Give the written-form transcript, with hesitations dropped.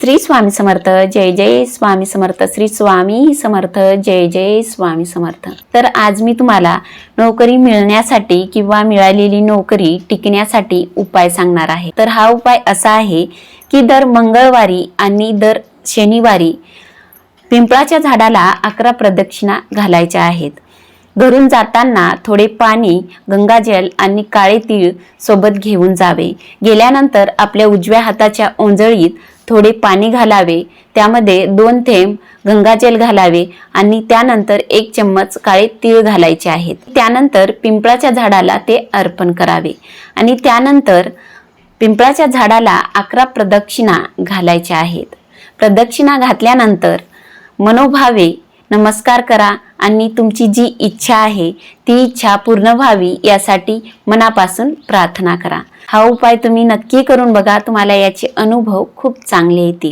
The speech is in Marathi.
श्री स्वामी समर्थ, जय जय स्वामी समर्थ, श्री स्वामी समर्थ, जय जय स्वामी समर्थ। तर आज मी तुम्हाला नोकरी मिळण्यासाठी किंवा मिळालेली नोकरी टिकण्यासाठी उपाय सांगणार आहे। तर हा उपाय असा आहे की दर मंगळवारी आणि दर शनिवारी पिंपळाच्या झाडाला 11 प्रदक्षिणा घालायच्या आहेत। घरून जाताना थोडे पाणी, गंगाजल आणि काळे तीळ सोबत घेऊन जावे। गेल्यानंतर आपल्या उजव्या हाताच्या ओंजळीत थोडे पाणी घालावे, त्यामध्ये 2 थेंब गंगाजल घालावे आणि त्यानंतर 1 चम्मच काळे तीळ घालायचे आहेत। त्यानंतर पिंपळाच्या झाडाला ते अर्पण करावे आणि त्यानंतर पिंपळाच्या झाडाला 11 प्रदक्षिणा घालायच्या आहेत। प्रदक्षिणा घातल्यानंतर मनोभावे नमस्कार करा आणि तुमची जी इच्छा आहे ती इच्छा पूर्ण व्हावी यासाठी मनापासून प्रार्थना करा। हा उपाय तुम्ही नक्की करून बघा, तुम्हाला याचे अनुभव खूप चांगले येतील।